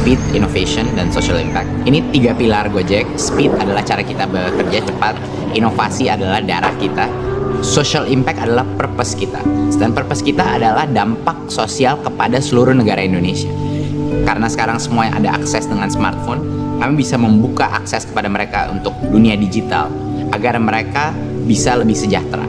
speed, innovation, dan social impact. Ini 3 pilar Gojek. Speed adalah cara kita bekerja cepat, inovasi adalah darah kita, social impact adalah purpose kita. Dan purpose kita adalah dampak sosial kepada seluruh negara Indonesia. Karena sekarang semua yang ada akses dengan smartphone, kami bisa membuka akses kepada mereka untuk dunia digital, agar mereka bisa lebih sejahtera.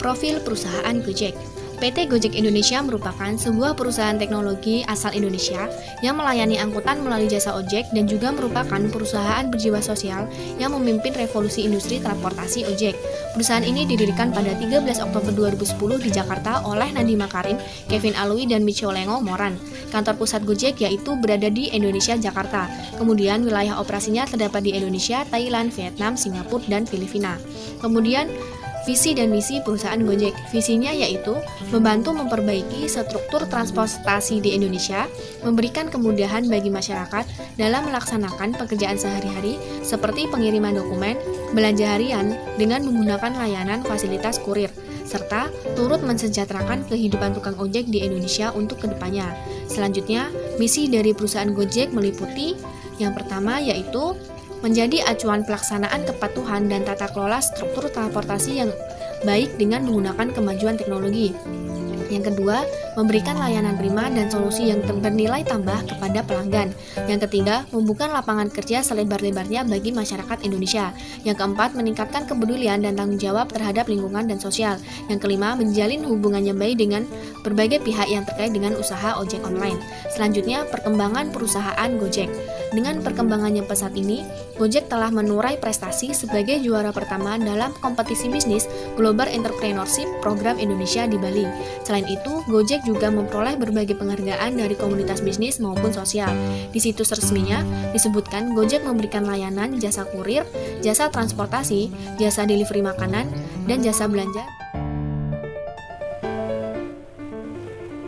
Profil perusahaan Gojek. PT Gojek Indonesia merupakan sebuah perusahaan teknologi asal Indonesia yang melayani angkutan melalui jasa ojek dan juga merupakan perusahaan berjiwa sosial yang memimpin revolusi industri transportasi ojek. Perusahaan ini didirikan pada 13 Oktober 2010 di Jakarta oleh Nadiem Makarim, Kevin Alwi, dan Micho Lengo Moran. Kantor pusat Gojek yaitu berada di Indonesia, Jakarta. Kemudian wilayah operasinya terdapat di Indonesia, Thailand, Vietnam, Singapura, dan Filipina. Kemudian visi dan misi perusahaan Gojek. Visinya yaitu membantu memperbaiki struktur transportasi di Indonesia, memberikan kemudahan bagi masyarakat dalam melaksanakan pekerjaan sehari-hari seperti pengiriman dokumen, belanja harian dengan menggunakan layanan fasilitas kurir, serta turut mensejahterakan kehidupan tukang ojek di Indonesia untuk kedepannya. Selanjutnya, misi dari perusahaan Gojek meliputi yang pertama yaitu menjadi acuan pelaksanaan kepatuhan dan tata kelola struktur transportasi yang baik dengan menggunakan kemajuan teknologi. Yang kedua, memberikan layanan prima dan solusi yang bernilai tambah kepada pelanggan. Yang ketiga, membuka lapangan kerja selebar-lebarnya bagi masyarakat Indonesia. Yang keempat, meningkatkan kepedulian dan tanggung jawab terhadap lingkungan dan sosial. Yang kelima, menjalin hubungan yang baik dengan berbagai pihak yang terkait dengan usaha ojek online. Selanjutnya, perkembangan perusahaan Gojek. Dengan perkembangan yang pesat ini, Gojek telah menurai prestasi sebagai juara pertama dalam kompetisi bisnis Global Entrepreneurship Program Indonesia di Bali. Selain itu, Gojek juga memperoleh berbagai penghargaan dari komunitas bisnis maupun sosial. Di situs resminya disebutkan Gojek memberikan layanan jasa kurir, jasa transportasi, jasa delivery makanan, dan jasa belanja.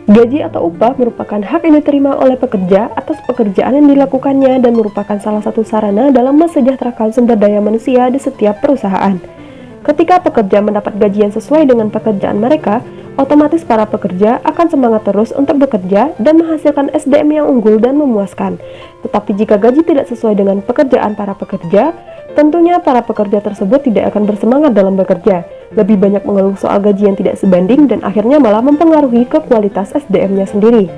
Gaji atau upah merupakan hak yang diterima oleh pekerja atas pekerjaan yang dilakukannya dan merupakan salah satu sarana dalam mensejahterakan sumber daya manusia di setiap perusahaan. Ketika pekerja mendapat gaji yang sesuai dengan pekerjaan mereka, otomatis para pekerja akan semangat terus untuk bekerja dan menghasilkan SDM yang unggul dan memuaskan. Tetapi jika gaji tidak sesuai dengan pekerjaan para pekerja, tentunya para pekerja tersebut tidak akan bersemangat dalam bekerja, lebih banyak mengeluh soal gaji yang tidak sebanding dan akhirnya malah mempengaruhi ke kualitas SDM-nya sendiri.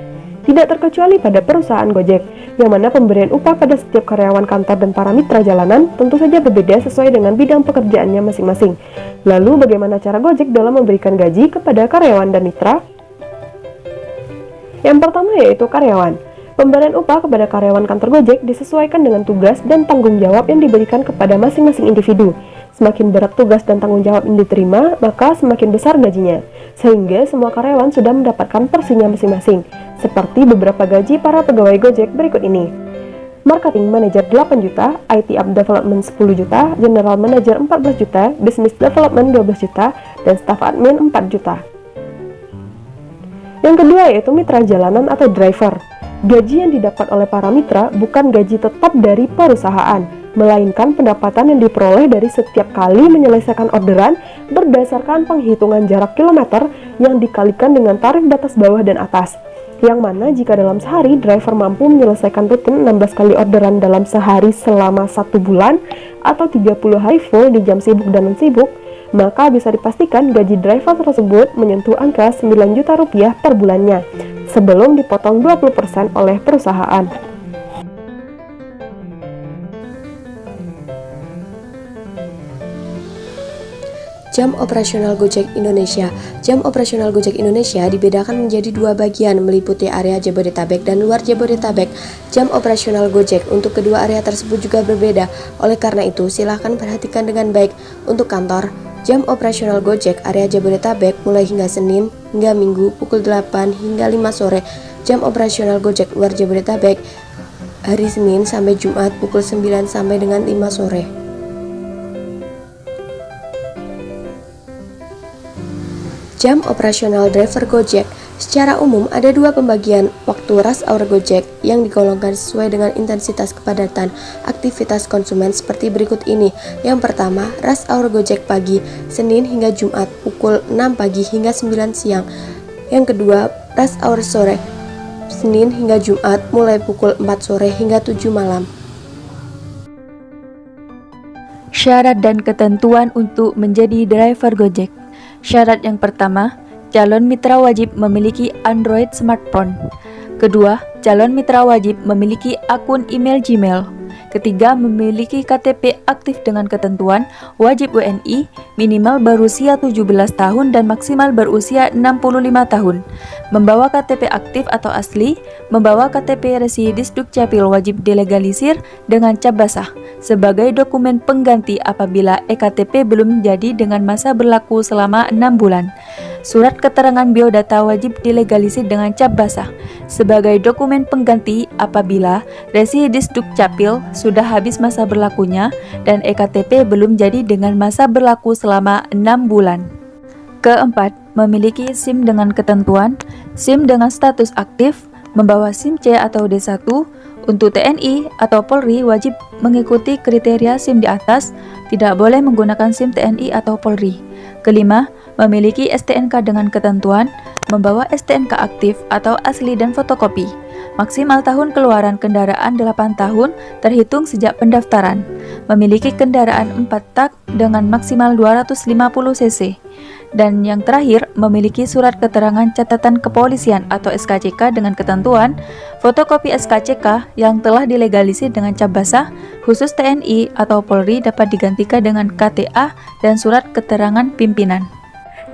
Tidak terkecuali pada perusahaan Gojek, yang mana pemberian upah pada setiap karyawan kantor dan para mitra jalanan tentu saja berbeda sesuai dengan bidang pekerjaannya masing-masing. Lalu bagaimana cara Gojek dalam memberikan gaji kepada karyawan dan mitra? Yang pertama yaitu karyawan. Pemberian upah kepada karyawan kantor Gojek disesuaikan dengan tugas dan tanggung jawab yang diberikan kepada masing-masing individu. Semakin berat tugas dan tanggung jawab yang diterima, maka semakin besar gajinya. Sehingga semua karyawan sudah mendapatkan porsinya masing-masing. Seperti beberapa gaji para pegawai Gojek berikut ini. Marketing Manager 8 juta, IT App Development 10 juta, General Manager 14 juta, Business Development 12 juta, dan Staff Admin 4 juta. Yang kedua yaitu mitra jalanan atau driver. Gaji yang didapat oleh para mitra bukan gaji tetap dari perusahaan, melainkan pendapatan yang diperoleh dari setiap kali menyelesaikan orderan berdasarkan penghitungan jarak kilometer yang dikalikan dengan tarif batas bawah dan atas. Yang mana jika dalam sehari driver mampu menyelesaikan rutin 16 kali orderan dalam sehari selama 1 bulan atau 30 hari full di jam sibuk dan non-sibuk, maka bisa dipastikan gaji driver tersebut menyentuh angka 9 juta rupiah per bulannya, sebelum dipotong 20% oleh perusahaan. Jam operasional Gojek Indonesia. Jam operasional Gojek Indonesia dibedakan menjadi 2 bagian, meliputi area Jabodetabek dan luar Jabodetabek. Jam operasional Gojek untuk kedua area tersebut juga berbeda. Oleh karena itu, silahkan perhatikan dengan baik. Untuk kantor, jam operasional Gojek area Jabodetabek mulai hingga Senin hingga Minggu pukul 8 hingga 5 sore. Jam operasional Gojek luar Jabodetabek hari Senin sampai Jumat pukul 9 sampai dengan 5 sore. Jam operasional driver Gojek. Secara umum, ada dua pembagian waktu rush hour Gojek yang digolongkan sesuai dengan intensitas kepadatan aktivitas konsumen seperti berikut ini. Yang pertama, rush hour Gojek pagi, Senin hingga Jumat, pukul 6 pagi hingga 9 siang. Yang kedua, rush hour sore, Senin hingga Jumat, mulai pukul 4 sore hingga 7 malam. Syarat dan ketentuan untuk menjadi driver Gojek. Syarat yang pertama, calon mitra wajib memiliki Android smartphone. Kedua, calon mitra wajib memiliki akun email Gmail. Ketiga, memiliki KTP aktif dengan ketentuan wajib WNI, minimal berusia 17 tahun dan maksimal berusia 65 tahun. Membawa KTP aktif atau asli, membawa KTP resi Disdukcapil wajib dilegalisir dengan cap basah sebagai dokumen pengganti apabila EKTP belum jadi dengan masa berlaku selama 6 bulan. Surat keterangan biodata wajib dilegalisir dengan cap basah sebagai dokumen pengganti apabila resi Disdukcapil sudah habis masa berlakunya dan EKTP belum jadi dengan masa berlaku selama 6 bulan. Keempat, memiliki SIM dengan ketentuan, SIM dengan status aktif, membawa SIM C atau D1. Untuk TNI atau Polri wajib mengikuti kriteria SIM di atas, tidak boleh menggunakan SIM TNI atau Polri. Kelima, memiliki STNK dengan ketentuan, membawa STNK aktif atau asli dan fotokopi. Maksimal tahun keluaran kendaraan 8 tahun terhitung sejak pendaftaran. Memiliki kendaraan 4 tak dengan maksimal 250 cc. Dan yang terakhir, memiliki surat keterangan catatan kepolisian atau SKCK dengan ketentuan, fotokopi SKCK yang telah dilegalisir dengan cap basah, khusus TNI atau Polri dapat digantikan dengan KTA dan surat keterangan pimpinan.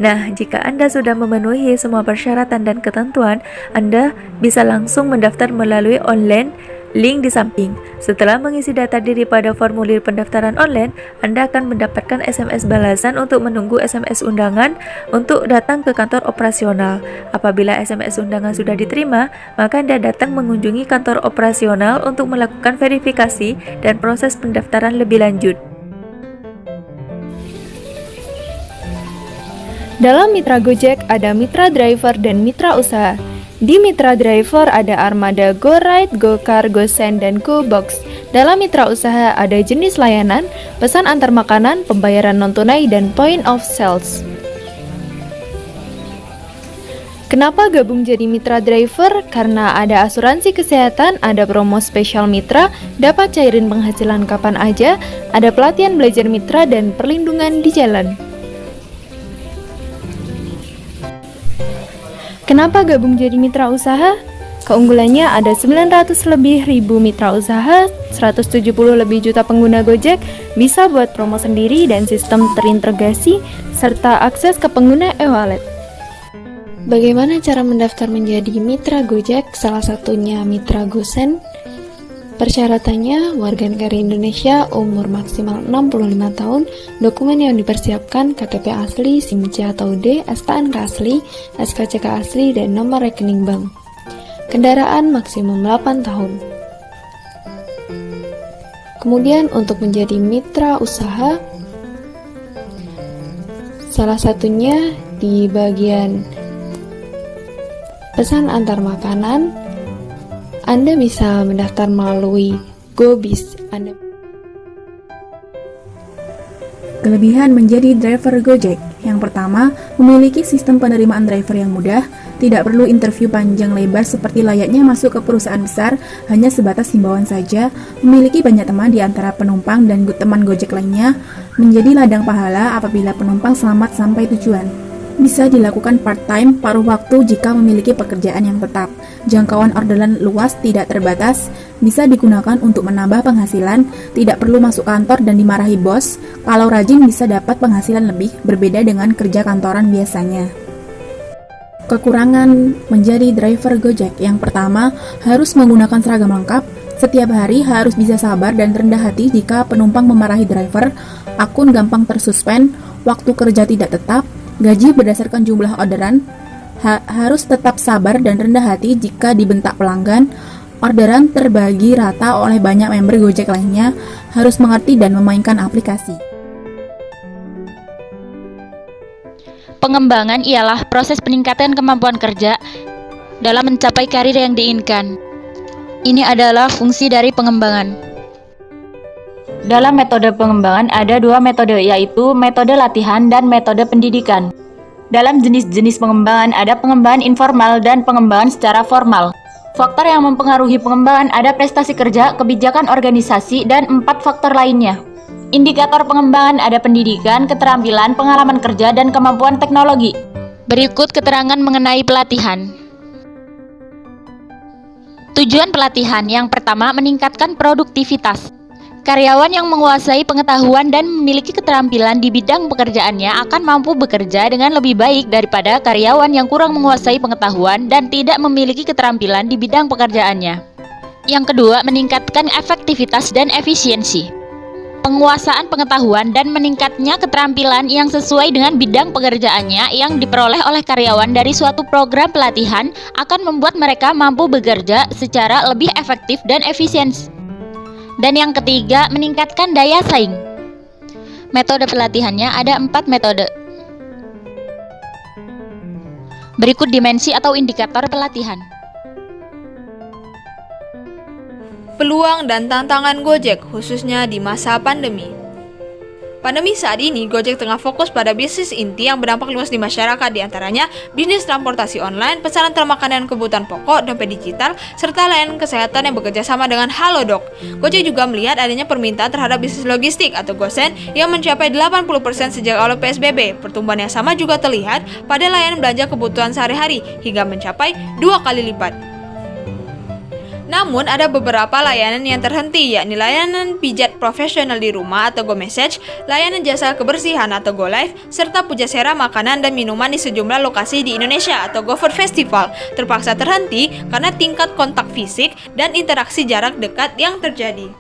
Nah, jika Anda sudah memenuhi semua persyaratan dan ketentuan, Anda bisa langsung mendaftar melalui online, link di samping. Setelah mengisi data diri pada formulir pendaftaran online, Anda akan mendapatkan SMS balasan untuk menunggu SMS undangan untuk datang ke kantor operasional. Apabila SMS undangan sudah diterima, maka Anda datang mengunjungi kantor operasional untuk melakukan verifikasi dan proses pendaftaran lebih lanjut. Dalam mitra Gojek ada mitra driver dan mitra usaha. Di mitra driver ada armada GoRide, GoCar, GoSend, dan GoBox. Dalam mitra usaha ada jenis layanan, pesan antar makanan, pembayaran non-tunai, dan point of sales. Kenapa gabung jadi mitra driver? Karena ada asuransi kesehatan, ada promo spesial mitra, dapat cairin penghasilan kapan aja, ada pelatihan belajar mitra, dan perlindungan di jalan. Kenapa gabung jadi mitra usaha? Keunggulannya ada 900 lebih ribu mitra usaha, 170 lebih juta pengguna Gojek, bisa buat promo sendiri dan sistem terintegrasi, serta akses ke pengguna e-wallet. Bagaimana cara mendaftar menjadi mitra Gojek? Salah satunya mitra GoSend. Persyaratannya, warga negara Indonesia, umur maksimal 65 tahun, dokumen yang dipersiapkan KTP asli, SIM C atau D, STNK asli, SKCK asli, dan nomor rekening bank. Kendaraan maksimum 8 tahun. Kemudian untuk menjadi mitra usaha, salah satunya di bagian pesan antar makanan, Anda bisa mendaftar melalui GoBiz. Kelebihan menjadi driver Gojek. Yang pertama, memiliki sistem penerimaan driver yang mudah, tidak perlu interview panjang lebar seperti layaknya masuk ke perusahaan besar, hanya sebatas himbauan saja, memiliki banyak teman di antara penumpang dan teman Gojek lainnya, menjadi ladang pahala apabila penumpang selamat sampai tujuan. Bisa dilakukan part-time, paruh waktu jika memiliki pekerjaan yang tetap. Jangkauan orderan luas, tidak terbatas, bisa digunakan untuk menambah penghasilan, tidak perlu masuk kantor dan dimarahi bos. Kalau rajin bisa dapat penghasilan lebih, berbeda dengan kerja kantoran biasanya. Kekurangan menjadi driver Gojek. Yang pertama, harus menggunakan seragam lengkap. Setiap hari harus bisa sabar dan rendah hati jika penumpang memarahi driver. Akun gampang tersuspend, waktu kerja tidak tetap, gaji berdasarkan jumlah orderan, harus tetap sabar dan rendah hati jika dibentak pelanggan. Orderan terbagi rata oleh banyak member Gojek lainnya, harus mengerti dan memainkan aplikasi. Pengembangan ialah proses peningkatan kemampuan kerja dalam mencapai karir yang diinginkan. Ini adalah fungsi dari pengembangan. Dalam metode pengembangan ada dua metode, yaitu metode latihan dan metode pendidikan. Dalam jenis-jenis pengembangan ada pengembangan informal dan pengembangan secara formal. Faktor yang mempengaruhi pengembangan ada prestasi kerja, kebijakan organisasi, dan 4 faktor lainnya. Indikator pengembangan ada pendidikan, keterampilan, pengalaman kerja, dan kemampuan teknologi. Berikut keterangan mengenai pelatihan. Tujuan pelatihan yang pertama meningkatkan produktivitas. Karyawan yang menguasai pengetahuan dan memiliki keterampilan di bidang pekerjaannya akan mampu bekerja dengan lebih baik daripada karyawan yang kurang menguasai pengetahuan dan tidak memiliki keterampilan di bidang pekerjaannya. Yang kedua, meningkatkan efektivitas dan efisiensi. Penguasaan pengetahuan dan meningkatnya keterampilan yang sesuai dengan bidang pekerjaannya yang diperoleh oleh karyawan dari suatu program pelatihan akan membuat mereka mampu bekerja secara lebih efektif dan efisien. Dan yang ketiga, meningkatkan daya saing. Metode pelatihannya ada 4 metode. Berikut dimensi atau indikator pelatihan. Peluang dan tantangan Gojek khususnya di masa pandemi. Pandemi saat ini, Gojek tengah fokus pada bisnis inti yang berdampak luas di masyarakat, diantaranya bisnis transportasi online, pesanan makanan kebutuhan pokok, dompet digital, serta layanan kesehatan yang bekerja sama dengan Halodoc. Gojek juga melihat adanya permintaan terhadap bisnis logistik atau GoSend yang mencapai 80% sejak awal PSBB. Pertumbuhan yang sama juga terlihat pada layanan belanja kebutuhan sehari-hari hingga mencapai 2 kali lipat. Namun ada beberapa layanan yang terhenti, yakni layanan pijat profesional di rumah atau GoMessage, layanan jasa kebersihan atau GoLive, serta pujasera makanan dan minuman di sejumlah lokasi di Indonesia atau GoFood Festival terpaksa terhenti karena tingkat kontak fisik dan interaksi jarak dekat yang terjadi.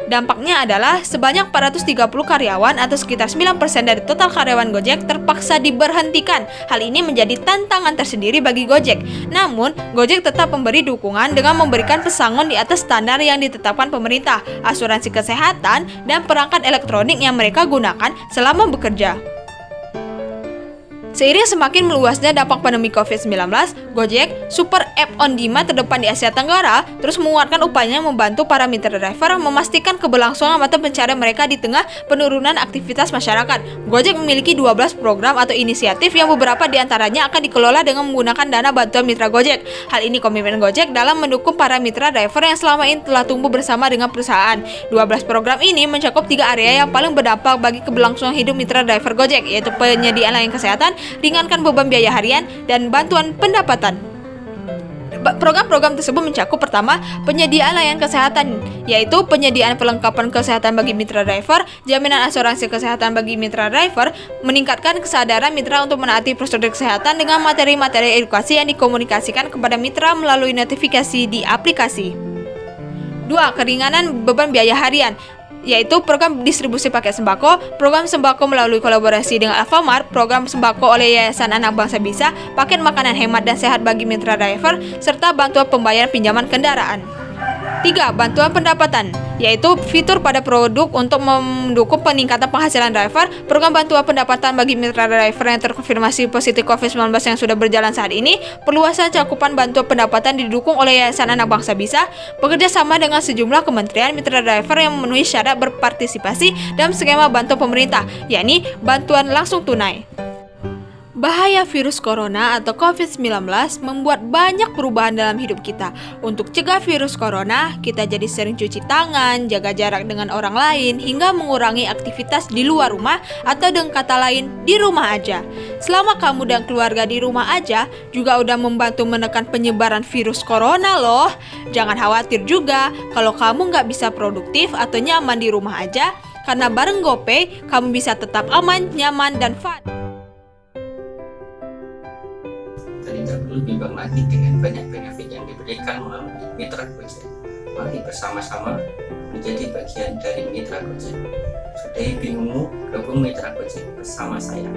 Dampaknya adalah sebanyak 430 karyawan atau sekitar 9% dari total karyawan Gojek terpaksa diberhentikan. Hal ini menjadi tantangan tersendiri bagi Gojek. Namun, Gojek tetap memberi dukungan dengan memberikan pesangon di atas standar yang ditetapkan pemerintah, asuransi kesehatan, dan perangkat elektronik yang mereka gunakan selama bekerja. Seiring semakin meluasnya dampak pandemi COVID-19, Gojek, super app on demand terdepan di Asia Tenggara, terus menguatkan upayanya membantu para mitra driver memastikan keberlangsungan mata pencarian mereka di tengah penurunan aktivitas masyarakat. Gojek memiliki 12 program atau inisiatif yang beberapa diantaranya akan dikelola dengan menggunakan dana bantuan mitra Gojek. Hal ini komitmen Gojek dalam mendukung para mitra driver yang selama ini telah tumbuh bersama dengan perusahaan. 12 program ini mencakup 3 area yang paling berdampak bagi keberlangsungan hidup mitra driver Gojek, yaitu penyediaan layanan kesehatan, ringankan beban biaya harian, dan bantuan pendapatan. Program-program tersebut mencakup pertama, penyediaan layanan kesehatan, yaitu penyediaan perlengkapan kesehatan bagi mitra driver, jaminan asuransi kesehatan bagi mitra driver, meningkatkan kesadaran mitra untuk menaati prosedur kesehatan dengan materi-materi edukasi yang dikomunikasikan kepada mitra melalui notifikasi di aplikasi. 2. Keringanan beban biaya harian, yaitu program distribusi paket sembako, program sembako melalui kolaborasi dengan Alfamart, program sembako oleh Yayasan Anak Bangsa Bisa, paket makanan hemat dan sehat bagi mitra driver, serta bantuan pembayaran pinjaman kendaraan. 3. Bantuan pendapatan, yaitu fitur pada produk untuk mendukung peningkatan penghasilan driver, program bantuan pendapatan bagi mitra driver yang terkonfirmasi positif COVID-19 yang sudah berjalan saat ini, perluasan cakupan bantuan pendapatan didukung oleh Yayasan Anak Bangsa Bisa, bekerja sama dengan sejumlah kementerian mitra driver yang memenuhi syarat berpartisipasi dalam skema bantuan pemerintah, yakni bantuan langsung tunai. Bahaya virus corona atau COVID-19 membuat banyak perubahan dalam hidup kita. Untuk cegah virus corona, kita jadi sering cuci tangan, jaga jarak dengan orang lain, hingga mengurangi aktivitas di luar rumah atau dengan kata lain, di rumah aja. Selama kamu dan keluarga di rumah aja, juga udah membantu menekan penyebaran virus corona loh. Jangan khawatir juga kalau kamu nggak bisa produktif atau nyaman di rumah aja, karena bareng GoPay, kamu bisa tetap aman, nyaman, dan fun. Tidak perlu bimbang lagi dengan banyak benefit yang diberikan melalui mitra Gojek. Mari bersama-sama menjadi bagian dari mitra Gojek. Sudahi bingungmu, gabung mitra Gojek bersama saya.